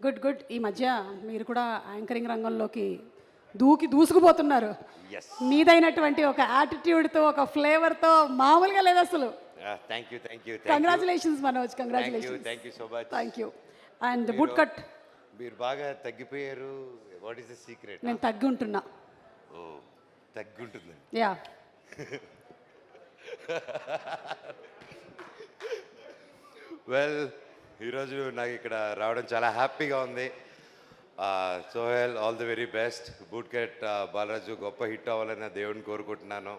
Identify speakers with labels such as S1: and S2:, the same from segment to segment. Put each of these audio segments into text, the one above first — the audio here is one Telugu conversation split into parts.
S1: Good good. ఈ మధ్య మీరు కూడా యాంకరింగ్ రంగంలోకి దూసుకుపోతున్నారు.
S2: Yes.
S1: మీదైనటువంటి ఒక యాటిట్యూడ్తో, ఒక ఫ్లేవర్తో మామూలుగా లేదు అసలు.
S2: Thank you
S1: congratulations Manoj,
S2: thank
S1: congratulations.
S2: You so much.
S1: Thank you. And boot cut
S2: మీరు బాగా తగ్గిపోయారు. What is the secret?
S1: నేను తగ్గి ఉంటున్నా.
S2: ఓ, తగ్గుంటుంది.
S1: యా.
S2: వెల్, ఈరోజు నాకు ఇక్కడ రావడం చాలా హ్యాపీగా ఉంది. Sohel, all the very best. Boot cut Balaraju గొప్ప హిట్ అవ్వాలని దేవుడిని కోరుకుంటున్నాను.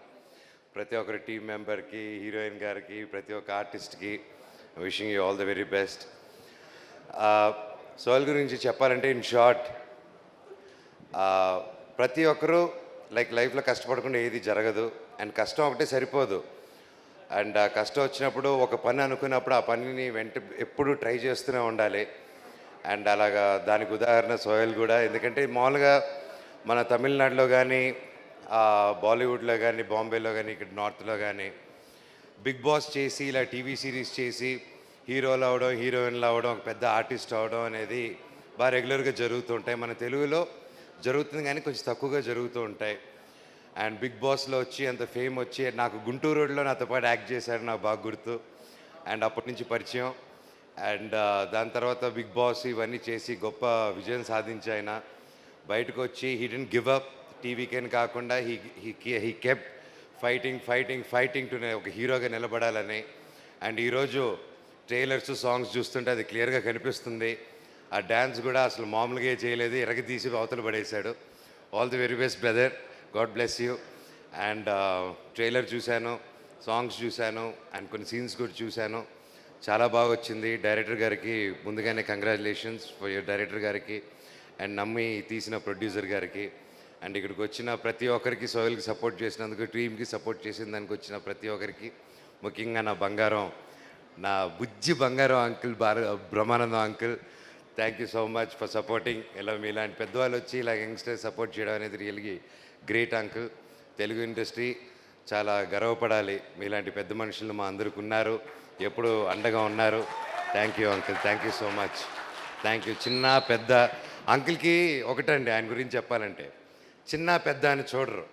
S2: ప్రతి ఒక్కరి టీం మెంబర్కి, హీరోయిన్ గారికి, ప్రతి ఒక్క ఆర్టిస్ట్కి wishing you all the very best. Sohel గురించి చెప్పాలంటే ఇన్ షార్ట్, ప్రతి ఒక్కరూ లైఫ్లో కష్టపడకుండా ఏది జరగదు. అండ్ కష్టం ఒకటే సరిపోదు. అండ్ కష్టం వచ్చినప్పుడు ఒక పని అనుకున్నప్పుడు ఆ పనిని ఎప్పుడు ట్రై చేస్తూనే ఉండాలి. అండ్ అలాగా దానికి ఉదాహరణ సోహెల్ కూడా. ఎందుకంటే మామూలుగా మన తమిళనాడులో కానీ, బాలీవుడ్లో కానీ, బాంబేలో కానీ, ఇక్కడ నార్త్లో కానీ బిగ్ బాస్ చేసి ఇలా టీవీ సిరీస్ చేసి హీరోలు అవడం, హీరోయిన్లు అవడం, ఒక పెద్ద ఆర్టిస్ట్ అవడం అనేది బాగా రెగ్యులర్గా జరుగుతూ ఉంటాయి. మన తెలుగులో జరుగుతుంది కానీ కొంచెం తక్కువగా జరుగుతూ ఉంటాయి. అండ్ బిగ్ బాస్లో వచ్చి అంత ఫేమ్ వచ్చి నాకు గుంటూరు రోడ్లో నాతో పాటు యాక్ట్ చేశారు, నాకు బాగా గుర్తు. అండ్ అప్పటి నుంచి పరిచయం. అండ్ దాని తర్వాత బిగ్ బాస్ ఇవన్నీ చేసి గొప్ప విజయం సాధించి ఆయన బయటకు వచ్చి హీ డెంట్ గివ్ అప్. టీవీకేని కాకుండా హీ కెప్ట్ ఫైటింగ్ టు ఒక హీరోగా నిలబడాలని. అండ్ ఈరోజు ట్రైలర్స్, సాంగ్స్ చూస్తుంటే అది క్లియర్గా కనిపిస్తుంది. ఆ డ్యాన్స్ కూడా అసలు మామూలుగా చేయలేదు, ఎరగదీసి అవతల పడేశాడు. All the very best brother, God bless you. And trailer చూశాను, సాంగ్స్ చూశాను, అండ్ కొన్ని సీన్స్ కూడా చూశాను. చాలా బాగా వచ్చింది. డైరెక్టర్ గారికి ముందుగానే కంగ్రాచులేషన్స్ ఫర్ యువర్ డైరెక్టర్ గారికి, అండ్ నమ్మి తీసిన ప్రొడ్యూసర్ గారికి, అండ్ ఇక్కడికి వచ్చిన ప్రతి ఒక్కరికి, సోహెల్కి సపోర్ట్ చేసినందుకు, టీమ్కి సపోర్ట్ చేసిన దానికి వచ్చిన ప్రతి ఒక్కరికి, ముఖ్యంగా నా బంగారం, నా బుజ్జి బంగారం uncle Brahmanandam uncle, thank you so much for supporting. ఇలా మీలాంటి పెద్దవాళ్ళు వచ్చి ఇలా యంగ్స్టర్స్ సపోర్ట్ చేయడం అనేది రియల్గా గ్రేట్ అంకుల్. తెలుగు ఇండస్ట్రీ చాలా గర్వపడాలి. మీలాంటి పెద్ద మనుషులు మా అందరికి ఉన్నారు, ఎప్పుడు అండగా ఉన్నారు. Thank you uncle, thank you so much. Thank you. చిన్న పెద్ద అంకుల్కి ఒకటండి ఆయన గురించి చెప్పాలంటే, చిన్న పెద్ద అని చూడరు.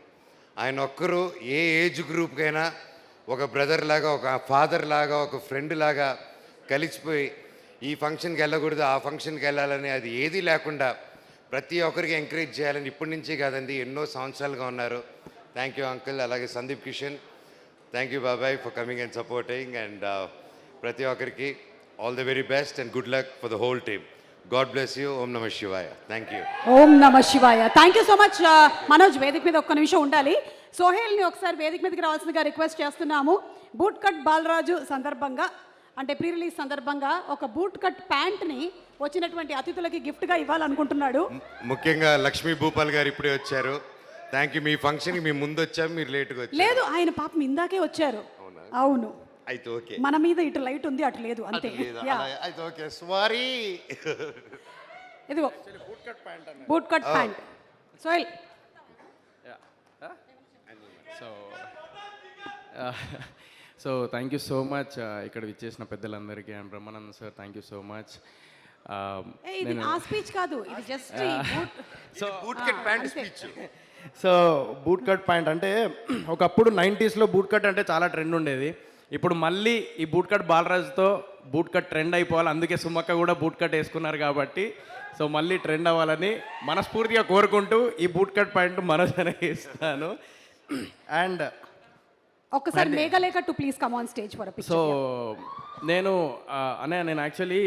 S2: ఆయన ఒక్కరు ఏ ఏజ్ గ్రూప్కైనా ఒక బ్రదర్ లాగా, ఒక ఫాదర్ లాగా, ఒక ఫ్రెండ్ లాగా కలిసిపోయి ఈ ఫంక్షన్కి వెళ్ళకూడదు, ఆ ఫంక్షన్కి వెళ్ళాలని అది ఏదీ లేకుండా ప్రతి ఒక్కరికి ఎంకరేజ్ చేయాలని ఇప్పటి నుంచి కాదండి, ఎన్నో సంవత్సరాలుగా ఉన్నారు. Thank you uncle. అలాగే సందీప్ కిషన్, థ్యాంక్ యూ బాబాయ్ for coming and supporting. And ప్రతి ఒక్కరికి all the very best and good luck for the whole team. God bless you. ఓం నమ శివాయ. Thank you.
S1: ఓం నమ శివాయ. Thank you so much. Manoj, వేదిక మీద ఒక్క నిమిషం ఉండాలి. సోహెల్ని ఒకసారి వేదిక మీదకి రావాల్సిందిగా రిక్వెస్ట్ చేస్తున్నాము. బూట్ కట్ బాలరాజు సందర్భంగా, అంటే ప్రీ రిలీజ్ సందర్భంగా ఒక బూట్ కట్ ప్యాంట్ని వచ్చినటువంటి అతిథులకి గిఫ్ట్గా ఇవ్వాలనుకుంటున్నాడు.
S2: ముఖ్యంగా లక్ష్మీ భూపాల్ గారు ఇప్పుడే వచ్చారు. Thank you. మీ ఫంక్షన్కి మేము ముందు వచ్చాము, మీరు లేట్గా వచ్చారు.
S1: లేదు, ఆయన పాపం ఇందాకే వచ్చారు. అవును,
S2: అయితే ఓకే.
S1: మన మీద ఇటు లైట్ ఉంది, అటు లేదు, అంతే.
S2: అయితే ఓకే, సారీ.
S1: ఇదిగో boot cut pant. Sohel,
S3: so thank you so much ఇక్కడ విచ్చేసిన పెద్దలందరికీ. And Brahmanand sir, thank you so much.
S1: ఇది ఆ స్పీచ్ కాదు, ఇది just
S2: boot cut pant speech.
S3: So boot cut pant అంటే ఒకప్పుడు 90sలో బూట్ కట్ అంటే చాలా ట్రెండ్ ఉండేది. ఇప్పుడు మళ్ళీ ఈ బూట్ కట్ బాలరాజుతో బూట్ కట్ ట్రెండ్ అయిపోవాలి. అందుకే సుమక్క కూడా బూట్ కట్ వేసుకున్నారు కాబట్టి, సో మళ్ళీ ట్రెండ్ అవ్వాలని మనస్ఫూర్తిగా కోరుకుంటూ ఈ బూట్ కట్ ప్యాంట్ మనోజనే ఇస్తాను. అండ్
S1: ఒక్కసారి Meghalekha to please come on stage for a picture.
S3: So నేను యాక్చువల్లీ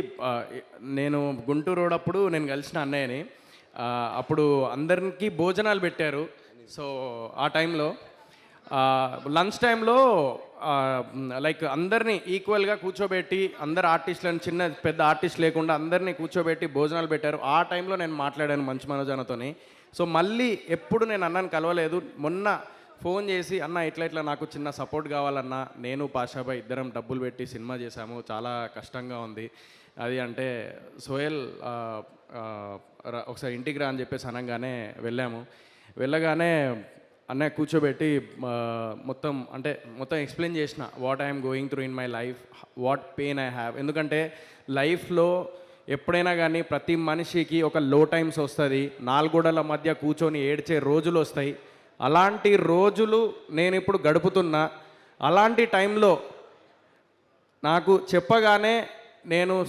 S3: నేను గుంటూరు రోడ్ అప్పుడు నేను కలిసిన అన్నయ్యని. అప్పుడు అందరికీ భోజనాలు పెట్టారు. సో ఆ టైంలో లంచ్ టైంలో లైక్ అందరినీ ఈక్వల్గా కూర్చోబెట్టి, అందరు ఆర్టిస్టులను, చిన్న పెద్ద ఆర్టిస్ట్ లేకుండా అందరినీ కూర్చోబెట్టి భోజనాలు పెట్టారు. ఆ టైంలో నేను మాట్లాడాను మంచు మనోజనతోని. సో మళ్ళీ ఎప్పుడు నేను అన్నని కలవలేదు. మొన్న ఫోన్ చేసి, అన్న ఇట్లా నాకు చిన్న సపోర్ట్ కావాలన్నా, నేను పాషాబాయ్ ఇద్దరం డబ్బులు పెట్టి సినిమా చేశాము, చాలా కష్టంగా ఉంది అది అంటే, సోహెల్ ఒకసారి ఇంటికి రా అని చెప్పేసి అనగానే వెళ్ళాము. వెళ్ళగానే అన్నయ్య కూర్చోబెట్టి మొత్తం ఎక్స్ప్లెయిన్ చేసిన what I'm going through in my life, what pain I have. ఎందుకంటే లైఫ్లో ఎప్పుడైనా కానీ ప్రతి మనిషికి ఒక లో టైమ్స్ వస్తుంది, నాలుగోడల మధ్య కూర్చొని ఏడ్చే రోజులు వస్తాయి. అలాంటి రోజులు నేను ఇప్పుడు గడుపుతున్నా. అలాంటి టైంలో నాకు చెప్పగానే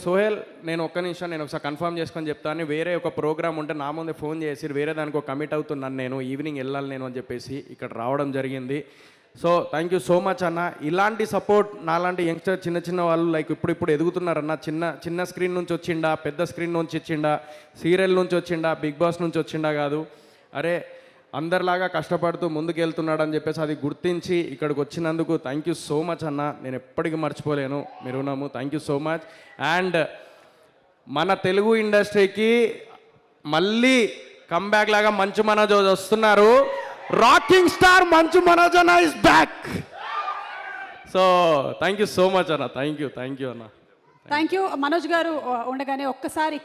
S3: సోహెల్ నేను ఒక్క నిమిషం నేను ఒకసారి కన్ఫర్మ్ చేసుకొని చెప్తాను, వేరే ఒక ప్రోగ్రామ్ ఉంటే నా ముందే ఫోన్ చేసి వేరే దానికి ఒక కమిట్ అవుతున్నాను, నేను ఈవినింగ్ వెళ్ళాలి నేను అని చెప్పేసి ఇక్కడ రావడం జరిగింది. So thank you so much అన్న. ఇలాంటి సపోర్ట్ నాలాంటి యంగ్స్టర్ చిన్న చిన్న వాళ్ళు లైక్ ఇప్పుడు ఎదుగుతున్నారన్న. చిన్న స్క్రీన్ నుంచి వచ్చిండా, పెద్ద స్క్రీన్ నుంచి వచ్చిండా, సీరియల్ నుంచి వచ్చిండా, బిగ్ బాస్ నుంచి వచ్చిండా కాదు, అరే అందరిలాగా కష్టపడుతూ ముందుకు వెళ్తున్నాడు అని చెప్పేసి అది గుర్తించి ఇక్కడికి వచ్చినందుకు థ్యాంక్ యూ సో మచ్ అన్న. నేను ఎప్పటికీ మర్చిపోలేను మీ రుణము. Thank you so much. And మన తెలుగు ఇండస్ట్రీకి మళ్ళీ కంబ్యాక్ లాగా మంచు మనోజ్ వస్తున్నారు. రాకింగ్ స్టార్ మంచు మనోజ్ అన్న is back. So thank you so much అన్న. థ్యాంక్ యూ అన్న.
S1: థ్యాంక్ యూ మనోజ్ గారు ఉండగానే ఒక్కసారి